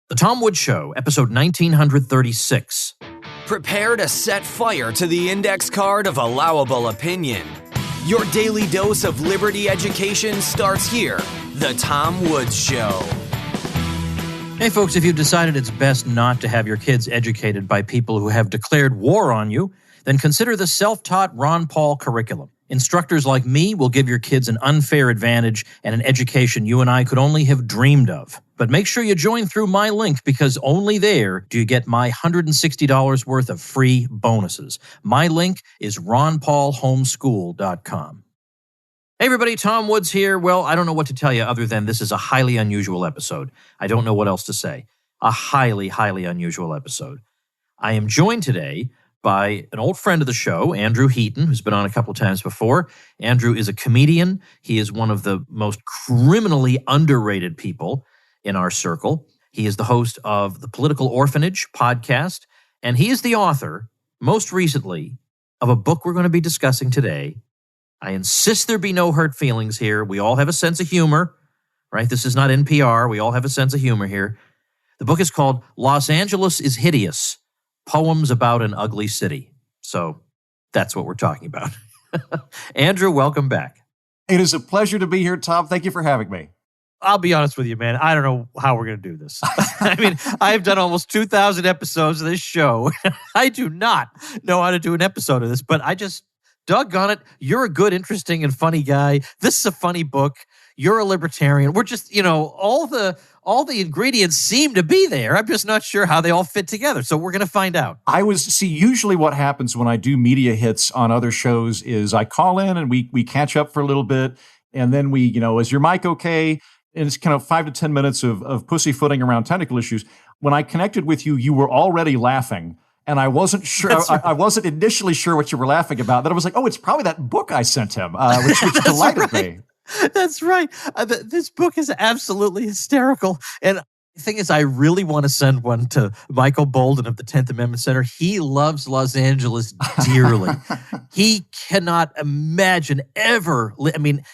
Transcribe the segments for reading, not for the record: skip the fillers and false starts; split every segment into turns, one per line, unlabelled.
The Tom Woods Show, episode 1936.
Prepare to set fire to the index card of allowable opinion. Your daily dose of liberty education starts here. The Tom Woods Show.
Hey folks, if you've decided it's best not to have your kids educated by people who have declared war on you, then consider the self-taught Ron Paul curriculum. Instructors like me will give your kids an unfair advantage and an education you and I could only have dreamed of. But make sure you join through my link, because only there do you get my $160 worth of free bonuses. My link is ronpaulhomeschool.com. Hey everybody, Tom Woods here. Well, I don't know what to tell you other than this is a highly unusual episode. I don't know what else to say. A highly, highly unusual episode. I am joined today by an old friend of the show, Andrew Heaton, who's been on a couple times before. Andrew is a comedian. He is one of the most criminally underrated people in our circle. He is the host of the Political Orphanage podcast, and he is the author, most recently, of a book we're going to be discussing today. I insist there be no hurt feelings here. We all have a sense of humor, right? This is not NPR. We all have a sense of humor here. The book is called Los Angeles is Hideous, Poems About an Ugly City. So that's what we're talking about. Andrew, welcome back.
It is a pleasure to be here, Tom. Thank you for having me.
I'll be honest with you, man. I don't know how we're going to do this. I mean, I've done almost 2,000 episodes of this show. I do not know how to do an episode of this, but I just, doggone it, you're a good, interesting, and funny guy. This is a funny book. You're a libertarian. We're just, all the ingredients seem to be there. I'm just not sure how they all fit together. So we're going to find out.
Usually what happens when I do media hits on other shows is I call in and we catch up for a little bit. And then we, is your mic okay? And it's kind of 5 to 10 minutes of pussyfooting around technical issues. When I connected with you, you were already laughing. And I wasn't sure.
Right.
I wasn't initially sure what you were laughing about. Then I was like, oh, it's probably that book I sent him, which delighted me.
That's right. This book is absolutely hysterical. And the thing is, I really want to send one to Michael Bolden of the 10th Amendment Center. He loves Los Angeles dearly. He cannot imagine ever.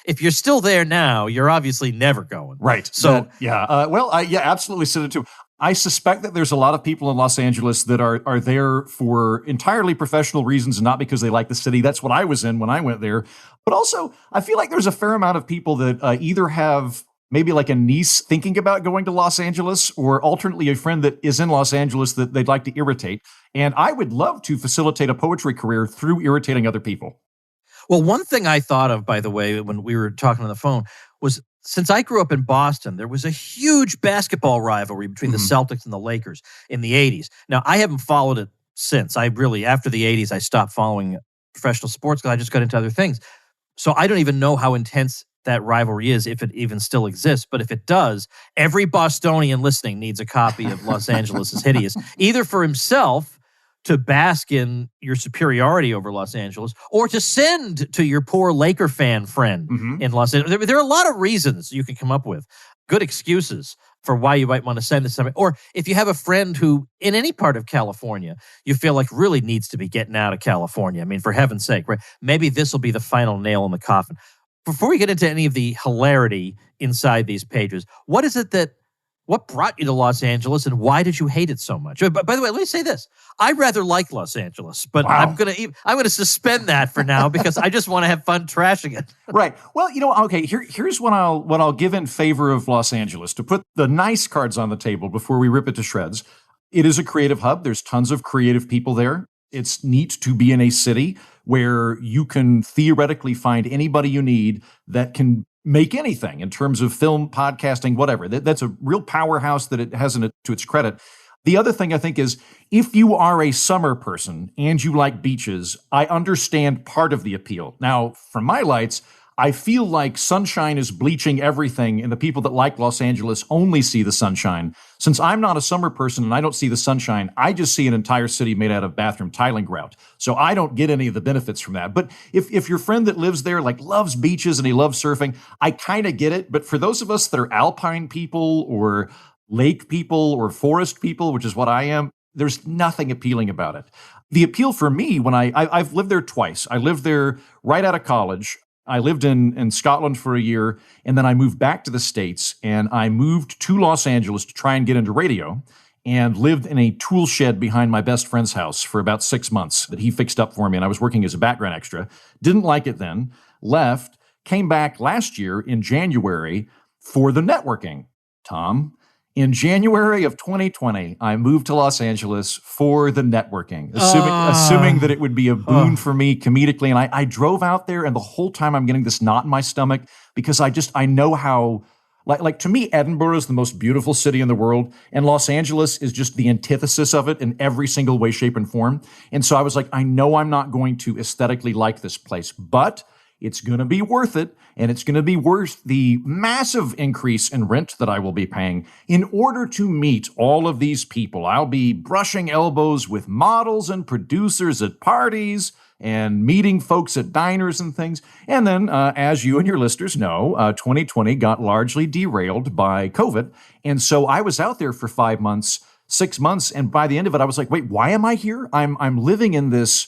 If you're still there now, you're obviously never going.
Right.
So,
absolutely send it to him. I suspect that there's a lot of people in Los Angeles that are there for entirely professional reasons and not because they like the city. That's what I was in when I went there. But also, I feel like there's a fair amount of people that either have maybe like a niece thinking about going to Los Angeles, or alternately a friend that is in Los Angeles that they'd like to irritate. And I would love to facilitate a poetry career through irritating other people.
Well, one thing I thought of, by the way, when we were talking on the phone was, since I grew up in Boston, there was a huge basketball rivalry between the Celtics and the Lakers in the 80s. Now, I haven't followed it since. After the 80s, I stopped following professional sports because I just got into other things. So I don't even know how intense that rivalry is, if it even still exists. But if it does, every Bostonian listening needs a copy of Los Angeles is Hideous, either for himself to bask in your superiority over Los Angeles, or to send to your poor Laker fan friend in Los Angeles. There are a lot of reasons you can come up with, good excuses for why you might want to send this to somebody. Or if you have a friend who, in any part of California, you feel like really needs to be getting out of California. I mean, for heaven's sake, right? Maybe this will be the final nail in the coffin. Before we get into any of the hilarity inside these pages, what brought you to Los Angeles, and why did you hate it so much? But by the way, let me say this. I rather like Los Angeles, but wow. I'm gonna suspend that for now because I just want to have fun trashing it.
Right. Well, okay, here's what I'll give in favor of Los Angeles, to put the nice cards on the table before we rip it to shreds. It is a creative hub. There's tons of creative people there. It's neat to be in a city where you can theoretically find anybody you need that can make anything in terms of film, podcasting, whatever. That's a real powerhouse that it has to its credit. The other thing I think is, if you are a summer person and you like beaches, I understand part of the appeal. Now, from my lights, I feel like sunshine is bleaching everything, and the people that like Los Angeles only see the sunshine. Since I'm not a summer person and I don't see the sunshine, I just see an entire city made out of bathroom tiling grout. So I don't get any of the benefits from that. But if your friend that lives there loves beaches and he loves surfing, I kind of get it. But for those of us that are alpine people or lake people or forest people, which is what I am, there's nothing appealing about it. The appeal for me, when I've lived there twice. I lived there right out of college. I lived in Scotland for a year, and then I moved back to the States, and I moved to Los Angeles to try and get into radio, and lived in a tool shed behind my best friend's house for about 6 months that he fixed up for me, and I was working as a background extra. Didn't like it then, left, came back last year in January for the networking. Tom, in January of 2020, I moved to Los Angeles for the networking, assuming that it would be a boon for me comedically. And I drove out there, and the whole time I'm getting this knot in my stomach because I know how, like to me, Edinburgh is the most beautiful city in the world, and Los Angeles is just the antithesis of it in every single way, shape, and form. And so I was like, I know I'm not going to aesthetically like this place, but it's going to be worth it, and it's going to be worth the massive increase in rent that I will be paying in order to meet all of these people. I'll be brushing elbows with models and producers at parties and meeting folks at diners and things. And then, as you and your listeners know, 2020 got largely derailed by COVID. And so I was out there for 5 months, 6 months, and by the end of it, I was like, wait, why am I here? I'm living in this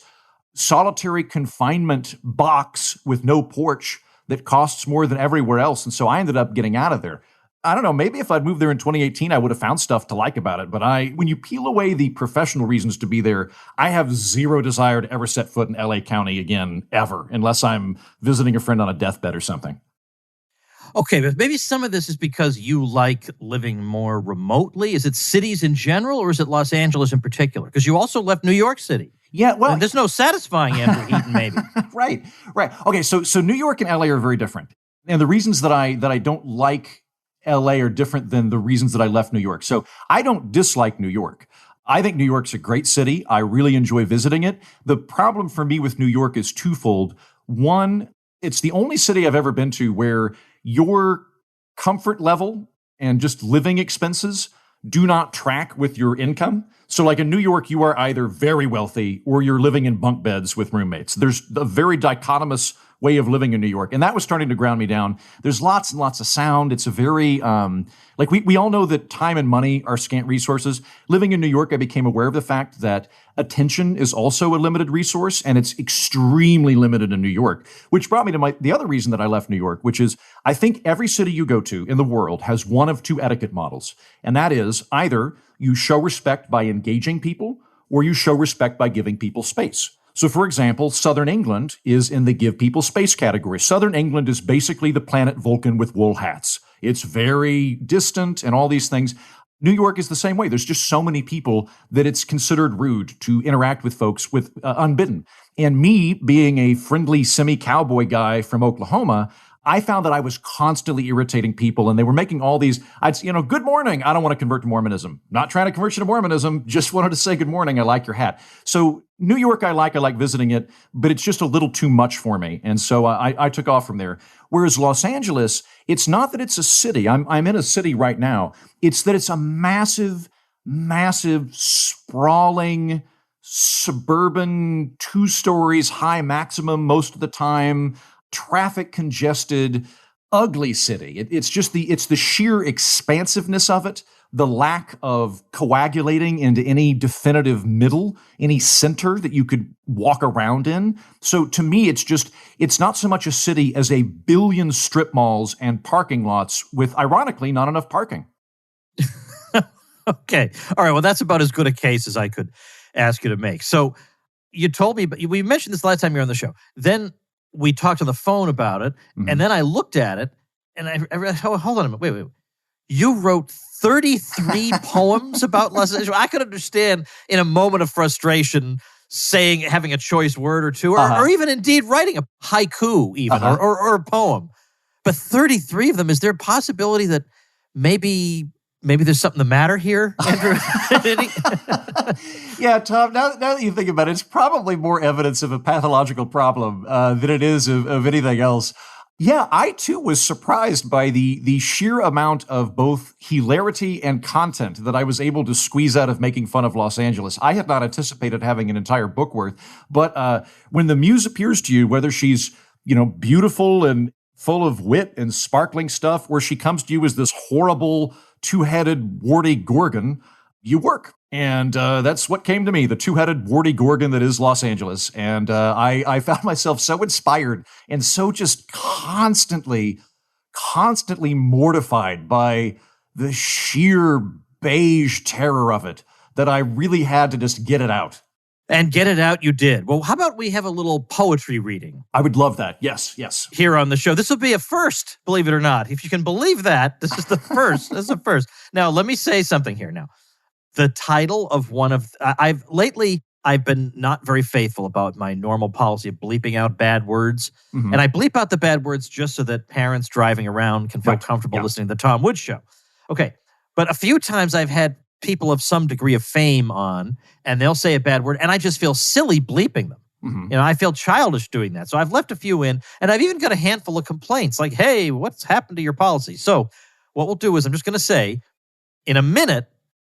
solitary confinement box with no porch that costs more than everywhere else. And so I ended up getting out of there. I don't know, maybe if I'd moved there in 2018, I would have found stuff to like about it. But when you peel away the professional reasons to be there, I have zero desire to ever set foot in LA County again, ever, unless I'm visiting a friend on a deathbed or something.
Okay, but maybe some of this is because you like living more remotely. Is it cities in general, or is it Los Angeles in particular? Because you also left New York City.
Yeah, well,
and there's no satisfying Andrew Heaton, maybe.
Right. Okay, so New York and LA are very different. And the reasons that I don't like LA are different than the reasons that I left New York. So I don't dislike New York. I think New York's a great city. I really enjoy visiting it. The problem for me with New York is twofold. One, it's the only city I've ever been to where your comfort level and just living expenses do not track with your income. So like in New York, you are either very wealthy or you're living in bunk beds with roommates. There's a very dichotomous way of living in New York. And that was starting to ground me down. There's lots and lots of sound. It's a very, we all know that time and money are scant resources. Living in New York, I became aware of the fact that attention is also a limited resource, and it's extremely limited in New York, which brought me to the other reason that I left New York, which is I think every city you go to in the world has one of two etiquette models. And that is either you show respect by engaging people, or you show respect by giving people space. So, for example, Southern England is in the give people space category. Southern England is basically the planet Vulcan with wool hats. It's very distant and all these things. New York is the same way. There's just so many people that it's considered rude to interact with folks with unbidden. And me being a friendly semi-cowboy guy from Oklahoma, I found that I was constantly irritating people, and they were making all these, good morning. I don't want to convert to Mormonism. Not trying to convert you to Mormonism. Just wanted to say good morning. I like your hat. So New York, I like visiting it, but it's just a little too much for me. And so I took off from there. Whereas Los Angeles, it's not that it's a city. I'm in a city right now. It's that it's a massive, massive, sprawling, suburban, 2 stories high maximum most of the time, traffic congested, ugly city. It's the sheer expansiveness of it, the lack of coagulating into any definitive middle, any center that you could walk around in. So to me, it's not so much a city as a billion strip malls and parking lots with, ironically, not enough parking.
Okay. All right. Well, that's about as good a case as I could ask you to make. So you told me, but we mentioned this last time you were on the show. Then we talked on the phone about it, and then I looked at it, and I realized, hold on a minute, wait. You wrote 33 poems about Los Angeles. I could understand in a moment of frustration having a choice word or two, or even indeed writing a haiku even, or a poem. But 33 of them, is there a possibility that maybe there's something the matter here, Andrew?
Yeah, Tom, now that you think about it, it's probably more evidence of a pathological problem than it is of anything else. Yeah, I too was surprised by the sheer amount of both hilarity and content that I was able to squeeze out of making fun of Los Angeles. I had not anticipated having an entire book worth, but when the muse appears to you, whether she's beautiful and full of wit and sparkling stuff, where she comes to you as this horrible 2-headed warty gorgon, you work. And that's what came to me, the two-headed warty gorgon that is Los Angeles. And I found myself so inspired and so just constantly mortified by the sheer beige terror of it that I really had to just get it out.
And get it out you did. Well, how about we have a little poetry reading?
I would love that. Yes.
Here on the show. This will be a first, believe it or not. If you can believe that, this is the first. This is the first. Now, let me say something here now. The title of one of... I've been not very faithful about my normal policy of bleeping out bad words. Mm-hmm. And I bleep out the bad words just so that parents driving around can feel comfortable listening to the Tom Woods Show. Okay. But a few times I've had people of some degree of fame on, and they'll say a bad word, and I just feel silly bleeping them. Mm-hmm. I feel childish doing that. So I've left a few in, and I've even got a handful of complaints like, hey, what's happened to your policy? So what we'll do is I'm just going to say, in a minute,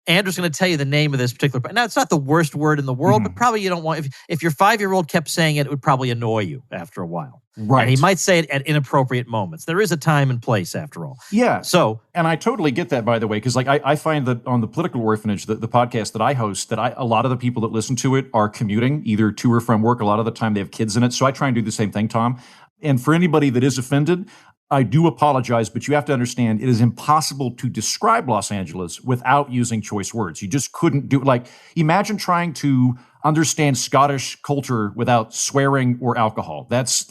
Andrew's going to tell you the name of this particular... Now, it's not the worst word in the world, but probably you don't want... If your 5-year-old kept saying it, it would probably annoy you after a while.
Right.
And he might say it at inappropriate moments. There is a time and place, after all.
Yeah.
So...
And I totally get that, by the way, because I find that on the Political Orphanage, the podcast that I host, a lot of the people that listen to it are commuting, either to or from work. A lot of the time they have kids in it. So I try and do the same thing, Tom. And for anybody that is offended... I do apologize, but you have to understand it is impossible to describe Los Angeles without using choice words. You just couldn't do it. Like, imagine trying to understand Scottish culture without swearing or alcohol. That's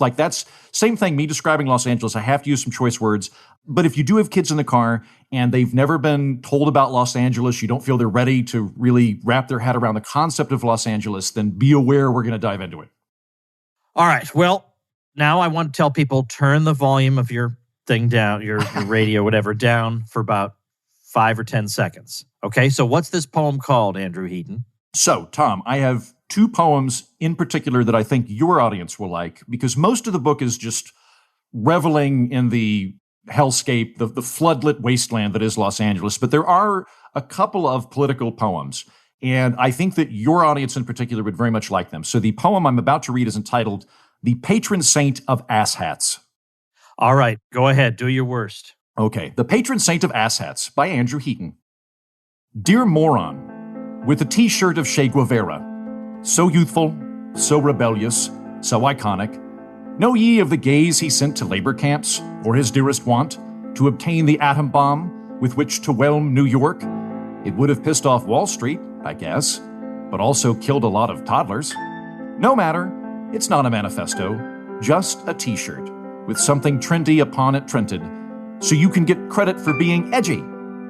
same thing, me describing Los Angeles. I have to use some choice words. But if you do have kids in the car and they've never been told about Los Angeles, you don't feel they're ready to really wrap their head around the concept of Los Angeles, then be aware we're going to dive into it.
All right. Well, now I want to tell people, turn the volume of your thing down, your radio, whatever, down for about 5 or 10 seconds. Okay, so what's this poem called, Andrew Heaton?
So, Tom, I have 2 poems in particular that I think your audience will like, because most of the book is just reveling in the hellscape, the floodlit wasteland that is Los Angeles. But there are a couple of political poems, and I think that your audience in particular would very much like them. So the poem I'm about to read is entitled The Patron Saint of Asshats.
All right, go ahead. Do your worst.
Okay. The Patron Saint of Asshats by Andrew Heaton. Dear moron, with a T-shirt of Che Guevara, so youthful, so rebellious, so iconic, know ye of the gays he sent to labor camps for his dearest want, to obtain the atom bomb with which to whelm New York? It would have pissed off Wall Street, I guess, but also killed a lot of toddlers. No matter. It's not a manifesto, just a T-shirt with something trendy upon it printed, so you can get credit for being edgy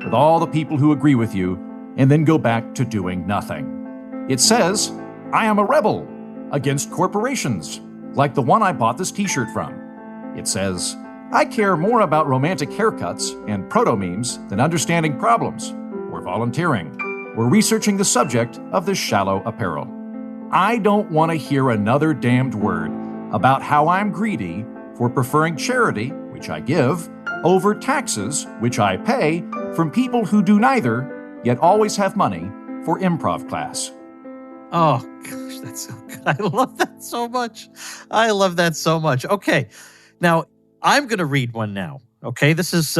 with all the people who agree with you, and then go back to doing nothing. It says, I am a rebel against corporations, like the one I bought this T-shirt from. It says, I care more about romantic haircuts and proto-memes than understanding problems, or volunteering, or researching the subject of this shallow apparel. I don't want to hear another damned word about how I'm greedy for preferring charity, which I give, over taxes, which I pay, from people who do neither, yet always have money for improv class.
Oh, gosh, that's so good. I love that so much. I love that so much. Okay, now I'm going to read one now. Okay, this is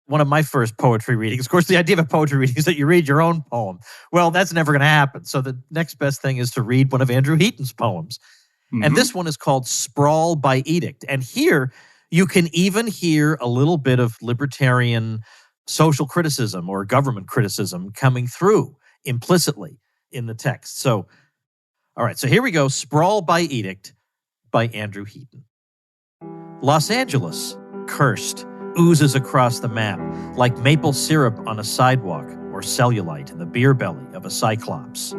one of my first poetry readings. Of course, the idea of a poetry reading is that you read your own poem. Well, that's never going to happen. So the next best thing is to read one of Andrew Heaton's poems. Mm-hmm. And this one is called Sprawl by Edict. And here you can even hear a little bit of libertarian social criticism or government criticism coming through implicitly in the text. So, all right, so here we go. Sprawl by Edict by Andrew Heaton. Los Angeles, cursed, oozes across the map like maple syrup on a sidewalk or cellulite in the beer belly of a cyclops.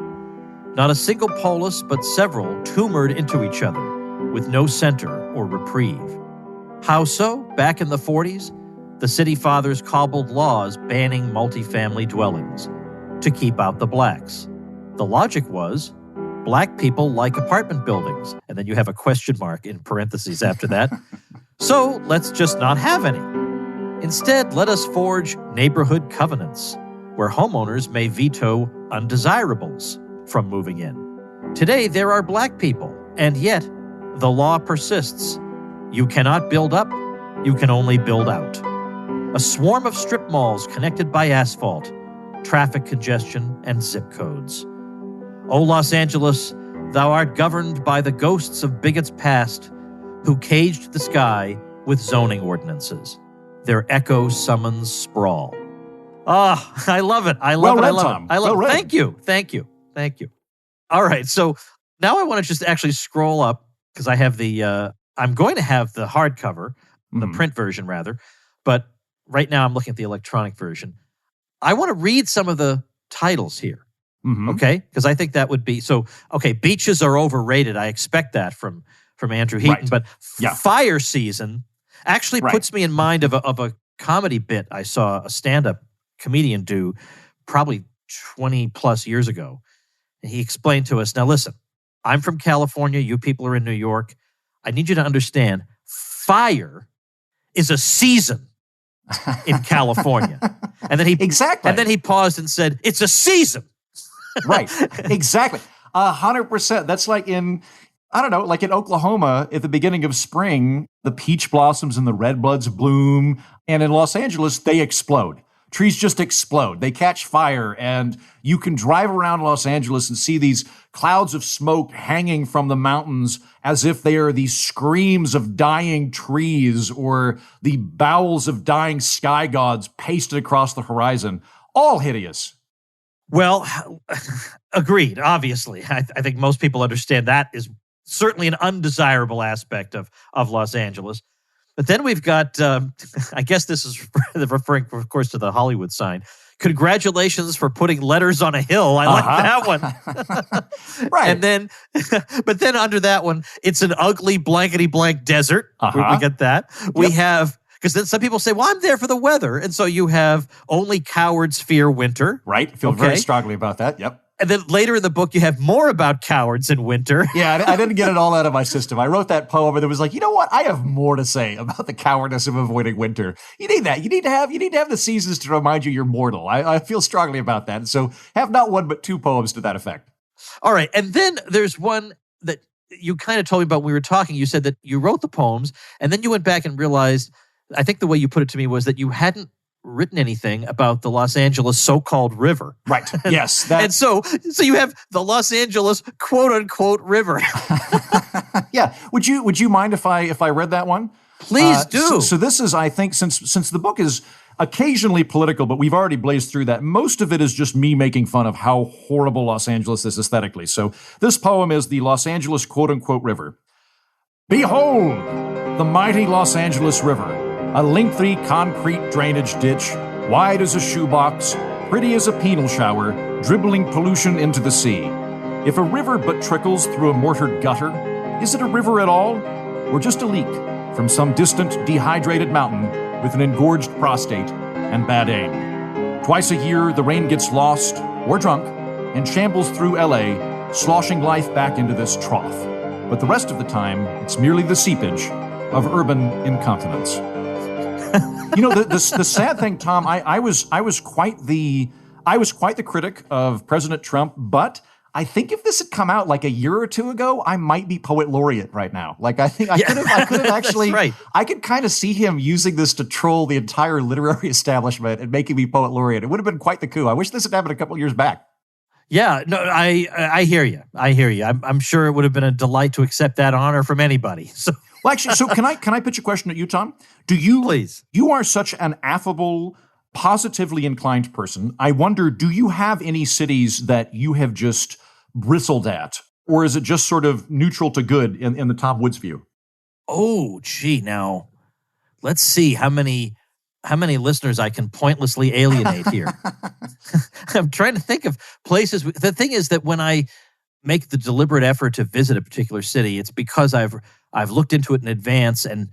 Not a single polis, but several tumored into each other with no center or reprieve. How so? Back in the 40s, the city fathers cobbled laws banning multifamily dwellings to keep out the blacks. The logic was, black people like apartment buildings, and then you have a question mark in parentheses after that. So let's just not have any. Instead, let us forge neighborhood covenants where homeowners may veto undesirables from moving in. Today, there are black people, and yet the law persists. You cannot build up, you can only build out. A swarm of strip malls connected by asphalt, traffic congestion, and zip codes. O Los Angeles, thou art governed by the ghosts of bigots past who caged the sky with zoning ordinances. Their echo summons sprawl. Ah, I love it. I love it. I love it. I love it. Thank you. Thank you. Thank you. All right. So now I want to just actually scroll up because I have I'm going to have the hardcover, the print version rather, but right now I'm looking at the electronic version. I want to read some of the titles here. Okay? Because I think that would be, beaches are overrated. I expect that from Andrew Heaton, but Fire Season actually puts me in mind of a comedy bit I saw a stand-up comedian do probably 20 plus years ago. And he explained to us, now listen, I'm from California, you people are in New York. I need you to understand, fire is a season in California. And then he paused and said, it's a season.
Right. Exactly. 100%. That's like in Oklahoma at the beginning of spring, the peach blossoms and the redbuds bloom. And in Los Angeles, they explode. Trees just explode. They catch fire. And you can drive around Los Angeles and see these clouds of smoke hanging from the mountains as if they are the screams of dying trees or the bowels of dying sky gods pasted across the horizon. All hideous.
Well, agreed, obviously. I think most people understand that is certainly an undesirable aspect of Los Angeles. But then we've got, I guess this is referring, of course, to the Hollywood sign. Congratulations for putting letters on a hill. I like that one.
Right.
And then, but then under that one, it's an ugly blankety blank desert. We get that. We have... Because then some people say, well, I'm there for the weather. And so you have only cowards fear winter.
Right. Feel very strongly about that. Yep.
And then later in the book, you have more about cowards in winter.
Yeah, I didn't get it all out of my system. I wrote that poem and it was like, you know what? I have more to say about the cowardice of avoiding winter. You need that. You need to have the seasons to remind you you're mortal. I feel strongly about that. And so have not one but two poems to that effect.
All right. And then there's one that you kind of told me about when we were talking. You said that you wrote the poems and then you went back and realized, I think the way you put it to me was that you hadn't written anything about the Los Angeles so-called river.
Right. Yes.
And so you have the Los Angeles quote-unquote river.
Yeah. Would you mind if I read that one?
Please do.
So this is, I think, since the book is occasionally political, but we've already blazed through that, most of it is just me making fun of how horrible Los Angeles is aesthetically. So this poem is the Los Angeles quote-unquote river. Behold, the mighty Los Angeles River. A lengthy concrete drainage ditch, wide as a shoebox, pretty as a penal shower, dribbling pollution into the sea. If a river but trickles through a mortared gutter, is it a river at all? Or just a leak from some distant dehydrated mountain with an engorged prostate and bad aim? Twice a year, the rain gets lost or drunk and shambles through LA, sloshing life back into this trough. But the rest of the time, it's merely the seepage of urban incontinence. You know, the sad thing, Tom, I was quite the critic of President Trump, but I think if this had come out like a year or two ago, I might be poet laureate right now. Like I think I could have actually, right. I could kind of see him using this to troll the entire literary establishment and making me poet laureate. It would have been quite the coup. I wish this had happened a couple of years back.
Yeah, no, I hear you. I hear you. I'm sure it would have been a delight to accept that honor from anybody. So.
Well, actually, so can I pitch a question at you, Tom?
Please.
You are such an affable, positively inclined person. I wonder, do you have any cities that you have just bristled at? Or is it just sort of neutral to good in the Tom Woods view?
Oh, gee, now, let's see how many listeners I can pointlessly alienate here. I'm trying to think of places. The thing is that when I make the deliberate effort to visit a particular city, it's because I've looked into it in advance, and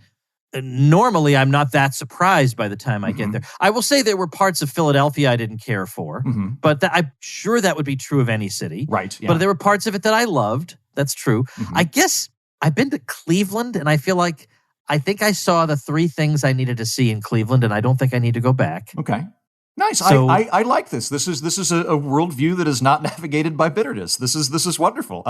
normally I'm not that surprised by the time I get there. I will say there were parts of Philadelphia I didn't care for, but I'm sure that would be true of any city.
Right. Yeah.
But there were parts of it that I loved. That's true. I guess I've been to Cleveland, and I think I saw the three things I needed to see in Cleveland, and I don't think I need to go back.
Okay. Nice.
So,
I like this. This is a worldview that is not navigated by bitterness. This is wonderful.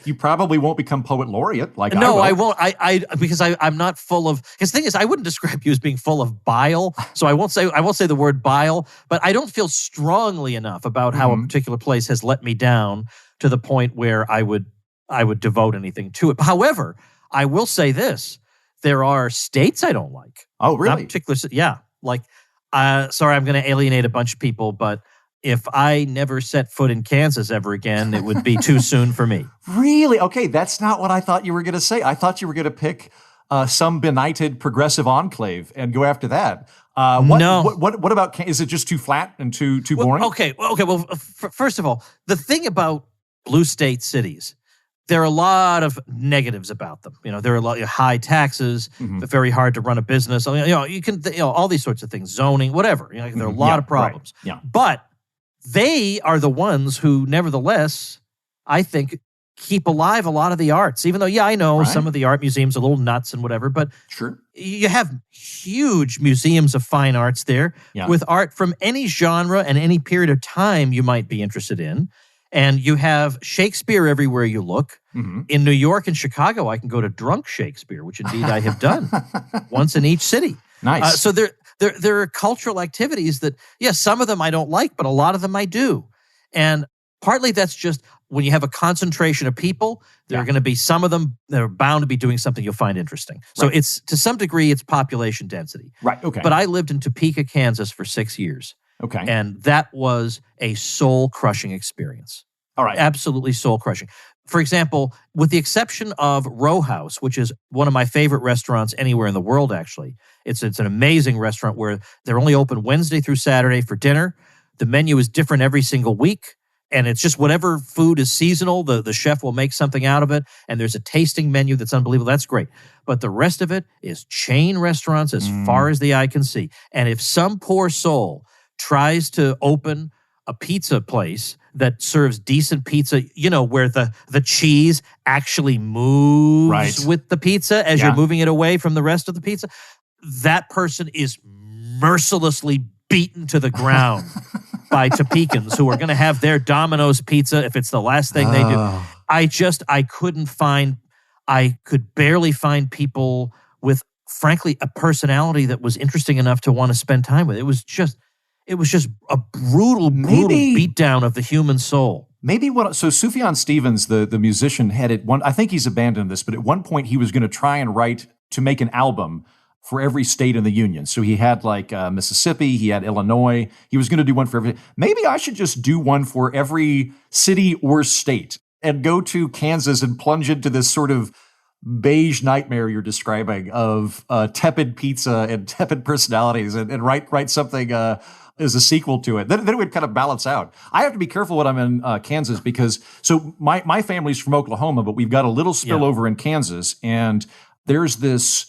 You probably won't become poet laureate like
no,
I
I
will.
won't. Because I'm not full of. Because the thing is, I wouldn't describe you as being full of bile. So I won't say the word bile. But I don't feel strongly enough about how a particular place has let me down to the point where I would devote anything to it. However, I will say this: there are states I don't like.
Oh, really?
Not particular. Yeah, like. Sorry, I'm going to alienate a bunch of people, but if I never set foot in Kansas ever again, it would be too soon for me.
Really? Okay, that's not what I thought you were going to say. I thought you were going to pick some benighted progressive enclave and go after that.
No.
What about? Is it just too flat and too boring?
Okay. Well, first of all, the thing about blue state cities, there are a lot of negatives about them. There are a lot of high taxes, very hard to run a business. You can, all these sorts of things, zoning, whatever. There are a lot of problems.
Right. Yeah.
But they are the ones who, nevertheless, I think, keep alive a lot of the arts. Even though, I know some of the art museums are a little nuts and whatever, but
sure,
you have huge museums of fine arts there with art from any genre and any period of time you might be interested in. And you have Shakespeare everywhere you look. In New York and Chicago, I can go to drunk Shakespeare, which indeed I have done once in each city.
Nice.
So there are cultural activities that, some of them I don't like, but a lot of them I do. And partly that's just when you have a concentration of people, there are going to be some of them that are bound to be doing something you'll find interesting. So it's, to some degree, it's population density.
Right, okay.
But I lived in Topeka, Kansas for 6 years.
Okay.
And that was a soul-crushing experience.
All right.
Absolutely soul-crushing. For example, with the exception of Row House, which is one of my favorite restaurants anywhere in the world, actually. It's an amazing restaurant where they're only open Wednesday through Saturday for dinner. The menu is different every single week. And it's just whatever food is seasonal, the chef will make something out of it. And there's a tasting menu that's unbelievable. That's great. But the rest of it is chain restaurants as far as the eye can see. And if some poor soul tries to open a pizza place that serves decent pizza, where the cheese actually moves with the pizza as you're moving it away from the rest of the pizza, that person is mercilessly beaten to the ground by Topekans who are going to have their Domino's pizza if it's the last thing they do. I could barely find people with, frankly, a personality that was interesting enough to want to spend time with. It was just a brutal beatdown of the human soul.
So Sufjan Stevens, the musician, had it one. I think he's abandoned this, but at one point he was going to try and write to make an album for every state in the union. So he had Mississippi, he had Illinois. He was going to do one for every. Maybe I should just do one for every city or state and go to Kansas and plunge into this sort of beige nightmare you're describing of tepid pizza and tepid personalities and write something as a sequel to it. Then it would kind of balance out. I have to be careful when I'm in Kansas because my family's from Oklahoma, but we've got a little spillover in Kansas, and there's this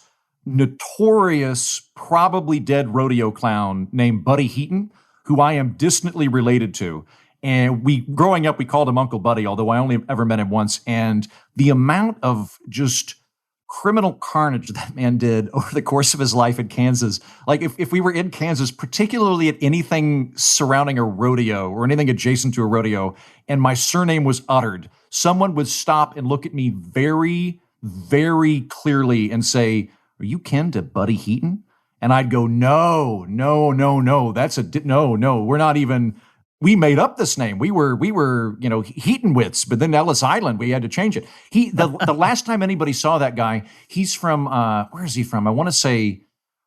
notorious, probably dead rodeo clown named Buddy Heaton, who I am distantly related to. And growing up, we called him Uncle Buddy, although I only ever met him once. And the amount of just criminal carnage that man did over the course of his life in Kansas, like if we were in Kansas, particularly at anything surrounding a rodeo or anything adjacent to a rodeo, and my surname was uttered, someone would stop and look at me very, very clearly and say, "Are you kin to Buddy Heaton?" And I'd go, no, that's no, we're not even, we made up this name. We were, Heatonwitz, but then Ellis Island, we had to change it. The last time anybody saw that guy, he's from, where is he from? I want to say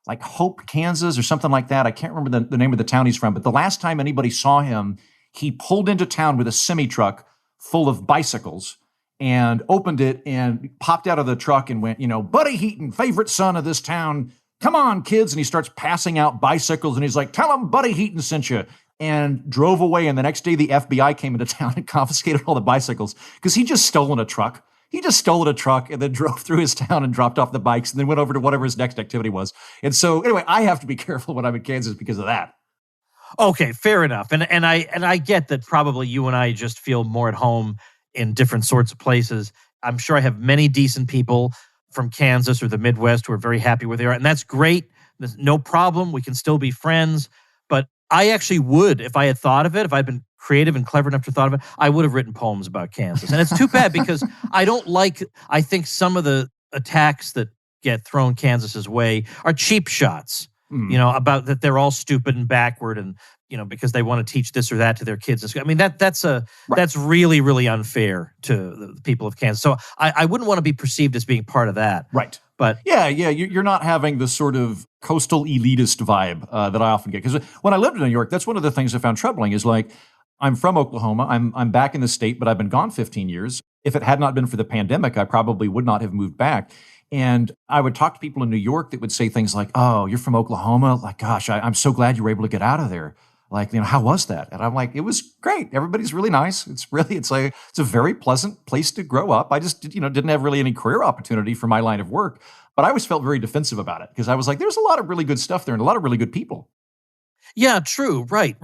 like Hope, Kansas or something like that. I can't remember the name of the town he's from, but the last time anybody saw him, he pulled into town with a semi-truck full of bicycles and opened it and popped out of the truck and went, Buddy Heaton, favorite son of this town. Come on, kids. And he starts passing out bicycles and he's like, tell them Buddy Heaton sent you. And drove away. And the next day, the FBI came into town and confiscated all the bicycles because he just stolen a truck. He just stole a truck and then drove through his town and dropped off the bikes and then went over to whatever his next activity was. And so anyway, I have to be careful when I'm in Kansas because of that.
Okay, fair enough. And I get that probably you and I just feel more at home in different sorts of places. I'm sure I have many decent people from Kansas or the Midwest who are very happy where they are. And that's great. There's no problem. We can still be friends. But I actually would, if I had thought of it, if I'd been creative and clever enough to thought of it, I would have written poems about Kansas. And it's too bad because I think some of the attacks that get thrown Kansas's way are cheap shots, about that they're all stupid and backward and, because they want to teach this or that to their kids. I mean, that's really, really unfair to the people of Kansas. So I wouldn't want to be perceived as being part of that.
Right.
But
yeah, you're not having the sort of coastal elitist vibe that I often get. Because when I lived in New York, that's one of the things I found troubling is like, I'm from Oklahoma. I'm back in the state, but I've been gone 15 years. If it had not been for the pandemic, I probably would not have moved back. And I would talk to people in New York that would say things like, "Oh, you're from Oklahoma? Like, gosh, I'm so glad you were able to get out of there. Like, how was that?" And I'm like, "It was great. Everybody's really nice. It's a very pleasant place to grow up. I just, didn't have really any career opportunity for my line of work, but I always felt very defensive about it because I was like, there's a lot of really good stuff there and a lot of really good people."
Yeah, true. Right.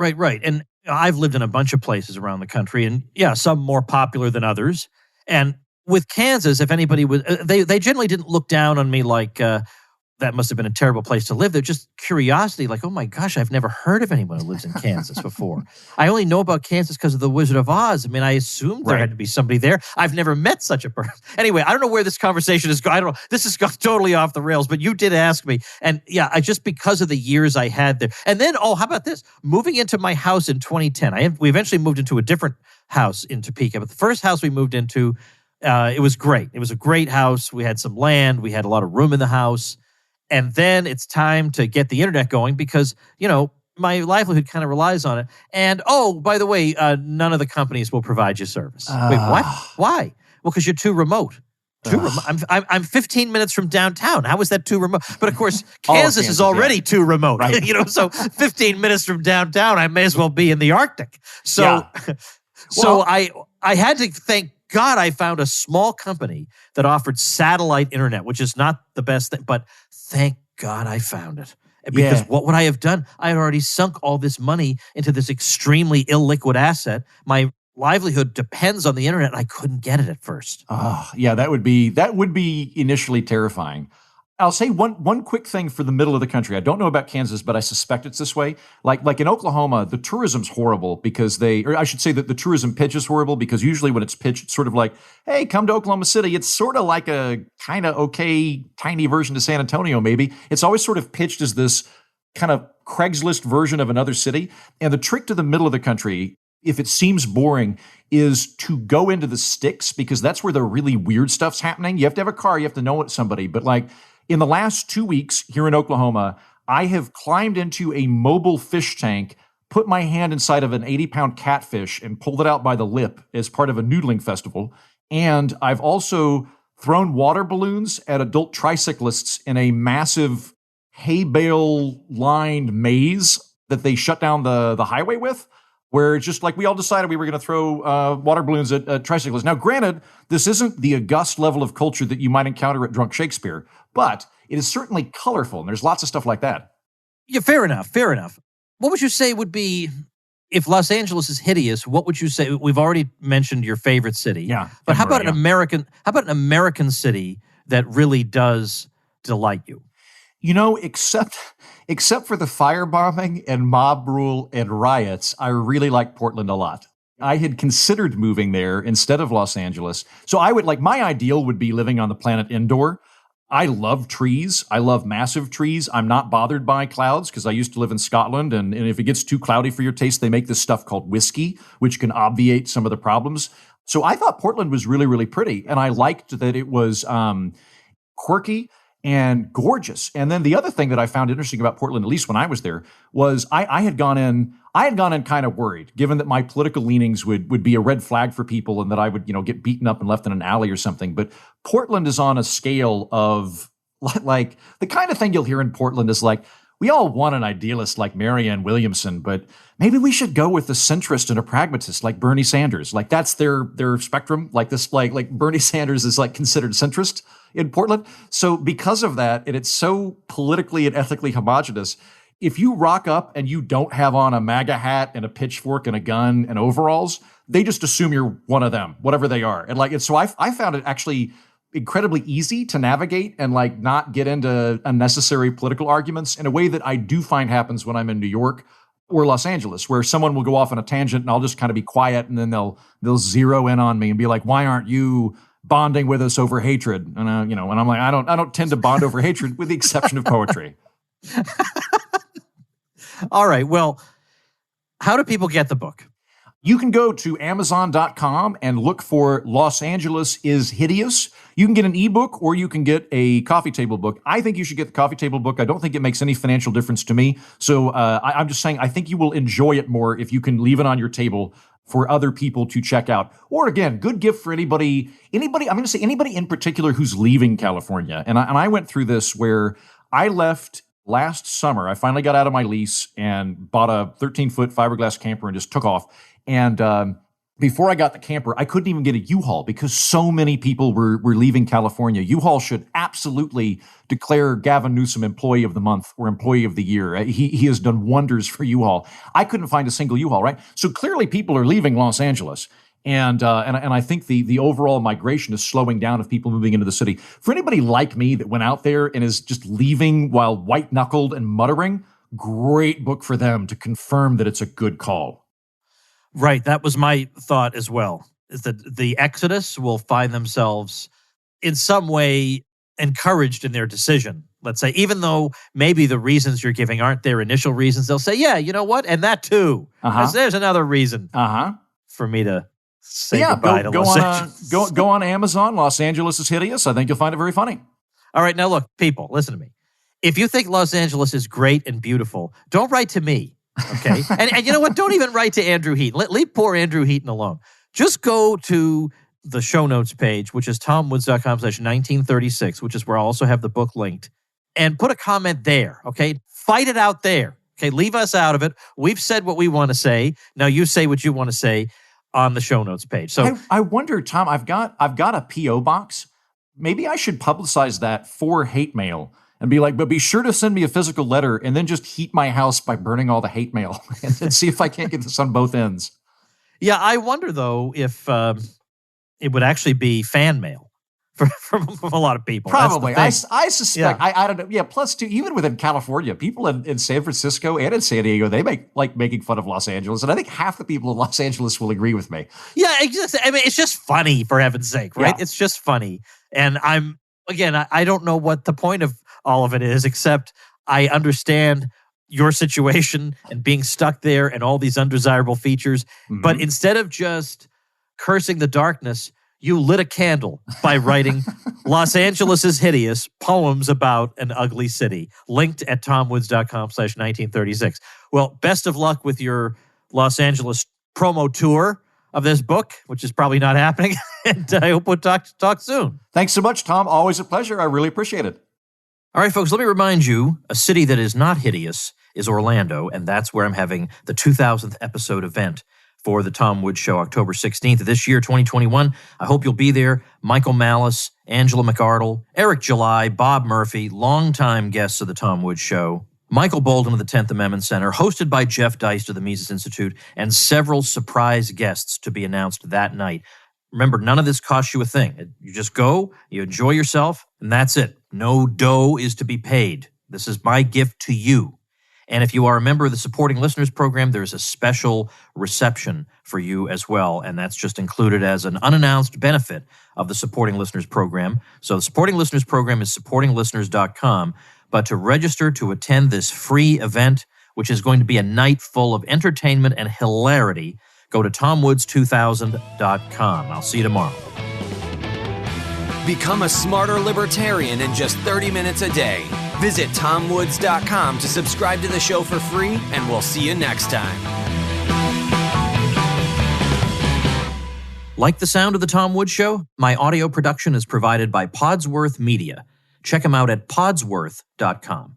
And I've lived in a bunch of places around the country, and some more popular than others. And with Kansas, if anybody was, they generally didn't look down on me like that must have been a terrible place to live. They're just curiosity, like, oh my gosh, I've never heard of anyone who lives in Kansas before. I only know about Kansas because of the Wizard of Oz. I mean, I assumed there had to be somebody there. I've never met such a person. Anyway, I don't know where this conversation is going. I don't know. This has gone totally off the rails, but you did ask me. And I just because of the years I had there. And then, how about this? Moving into my house in 2010, we eventually moved into a different house in Topeka. But the first house we moved into, it was great. It was a great house. We had some land. We had a lot of room in the house. And then it's time to get the internet going because, my livelihood kind of relies on it. And, by the way, none of the companies will provide you service. Wait, what? Why? Well, because you're too remote. I'm 15 minutes from downtown. How is that too remote? But, of course, Kansas is already too remote. Right. So 15 minutes from downtown, I may as well be in the Arctic. So, I had to thank God I found a small company that offered satellite internet, which is not the best thing, but thank God I found it. Because what would I have done? I had already sunk all this money into this extremely illiquid asset. My livelihood depends on the internet, and I couldn't get it at first.
That would be initially terrifying. I'll say one quick thing for the middle of the country. I don't know about Kansas, but I suspect it's this way. Like in Oklahoma, the tourism's horrible because I should say that the tourism pitch is horrible because usually when it's pitched, it's sort of like, hey, come to Oklahoma City. It's sort of like a kind of okay, tiny version to San Antonio, maybe. It's always sort of pitched as this kind of Craigslist version of another city. And the trick to the middle of the country, if it seems boring, is to go into the sticks because that's where the really weird stuff's happening. You have to have a car. You have to know somebody. But in the last 2 weeks here in Oklahoma, I have climbed into a mobile fish tank, put my hand inside of an 80-pound catfish and pulled it out by the lip as part of a noodling festival. And I've also thrown water balloons at adult tricyclists in a massive hay bale-lined maze that they shut down the highway with, where it's just like we all decided we were going to throw water balloons at tricyclists. Now, granted, this isn't the august level of culture that you might encounter at Drunk Shakespeare, but it is certainly colorful, and there's lots of stuff like that.
Yeah, fair enough. What would you say would be, if Los Angeles is hideous, what would you say? We've already mentioned your favorite city.
Yeah.
But how about an American city that really does delight you?
Except for the firebombing and mob rule and riots, I really like Portland a lot. I had considered moving there instead of Los Angeles. So my ideal would be living on the planet Endor. I love trees. I love massive trees. I'm not bothered by clouds because I used to live in Scotland. And if it gets too cloudy for your taste, they make this stuff called whiskey, which can obviate some of the problems. So I thought Portland was really, really pretty. And I liked that it was quirky and gorgeous. And then the other thing that I found interesting about Portland, at least when I was there, was I had gone in kind of worried, given that my political leanings would be a red flag for people and that I would, get beaten up and left in an alley or something. But Portland is on a scale of like the kind of thing you'll hear in Portland is like, we all want an idealist like Marianne Williamson, but maybe we should go with a centrist and a pragmatist like Bernie Sanders. Like that's their spectrum. Like this, like Bernie Sanders is like considered centrist in Portland. So because of that, and it's so politically and ethically homogenous, if you rock up and you don't have on a MAGA hat and a pitchfork and a gun and overalls, they just assume you're one of them, whatever they are. And so I found it actually incredibly easy to navigate and not get into unnecessary political arguments in a way that I do find happens when I'm in New York or Los Angeles, where someone will go off on a tangent and I'll just kind of be quiet, and then they'll zero in on me and be like, "Why aren't you bonding with us over hatred?" And and I'm like, I don't tend to bond over hatred, with the exception of poetry.
All right. Well, how do people get the book?
You can go to Amazon.com and look for Los Angeles is Hideous. You can get an ebook or you can get a coffee table book. I think you should get the coffee table book. I don't think it makes any financial difference to me. So I'm just saying I think you will enjoy it more if you can leave it on your table for other people to check out. Or again, good gift for anybody, I'm going to say anybody in particular who's leaving California. And I went through this where I left last summer. I finally got out of my lease and bought a 13-foot fiberglass camper and just took off. And before I got the camper, I couldn't even get a U-Haul because so many people were leaving California. U-Haul should absolutely declare Gavin Newsom Employee of the Month or Employee of the Year. He has done wonders for U-Haul. I couldn't find a single U-Haul, right? So clearly people are leaving Los Angeles. And I think the overall migration is slowing down of people moving into the city. For anybody like me that went out there and is just leaving while white-knuckled and muttering, great book for them to confirm that it's a good call.
Right. That was my thought as well, is that the Exodus will find themselves in some way encouraged in their decision. Let's say, even though maybe the reasons you're giving aren't their initial reasons, they'll say, yeah, you know what? And that too. There's another reason for me to say goodbye to Los Angeles.
Go on Amazon. Los Angeles is Hideous. I think you'll find it very funny.
All right. Now, look, people, listen to me. If you think Los Angeles is great and beautiful, don't write to me. Okay. And you know what? Don't even write to Andrew Heaton. Leave poor Andrew Heaton alone. Just go to the show notes page, which is tomwoods.com/1936, which is where I'll also have the book linked, and put a comment there. Okay. Fight it out there. Okay. Leave us out of it. We've said what we want to say. Now you say what you want to say on the show notes page. So
I wonder, Tom, I've got a P.O. box. Maybe I should publicize that for hate mail. And be like, but be sure to send me a physical letter and then just heat my house by burning all the hate mail and see if I can't get this on both ends.
Yeah, I wonder, though, if it would actually be fan mail from a lot of people.
Probably. I suspect. Yeah. I don't know. Yeah, plus, too, even within California, people in San Francisco and in San Diego, they like making fun of Los Angeles. And I think half the people in Los Angeles will agree with me.
Yeah, it's just funny, for heaven's sake, right? Yeah. It's just funny. And I don't know what the point of all of it is, except I understand your situation and being stuck there and all these undesirable features. Mm-hmm. But instead of just cursing the darkness, you lit a candle by writing Los Angeles is Hideous, poems about an ugly city, linked at tomwoods.com/1936. Well, best of luck with your Los Angeles promo tour of this book, which is probably not happening. And I hope we'll talk soon.
Thanks so much, Tom. Always a pleasure. I really appreciate it.
All right, folks, let me remind you, a city that is not hideous is Orlando, and that's where I'm having the 2000th episode event for the Tom Woods Show, October 16th of this year, 2021. I hope you'll be there. Michael Malice, Angela McArdle, Eric July, Bob Murphy, longtime guests of the Tom Woods Show, Michael Bolden of the 10th Amendment Center, hosted by Jeff Deist of the Mises Institute, and several surprise guests to be announced that night. Remember, none of this costs you a thing. You just go, you enjoy yourself, and that's it. No dough is to be paid. This is my gift to you. And if you are a member of the Supporting Listeners Program, there's a special reception for you as well, and that's just included as an unannounced benefit of the Supporting Listeners Program. So the Supporting Listeners Program is supportinglisteners.com, but to register to attend this free event, which is going to be a night full of entertainment and hilarity, go to tomwoods2000.com. I'll see you tomorrow.
Become a smarter libertarian in just 30 minutes a day. Visit tomwoods.com to subscribe to the show for free, and we'll see you next time.
Like the sound of the Tom Woods Show? My audio production is provided by Podsworth Media. Check them out at podsworth.com.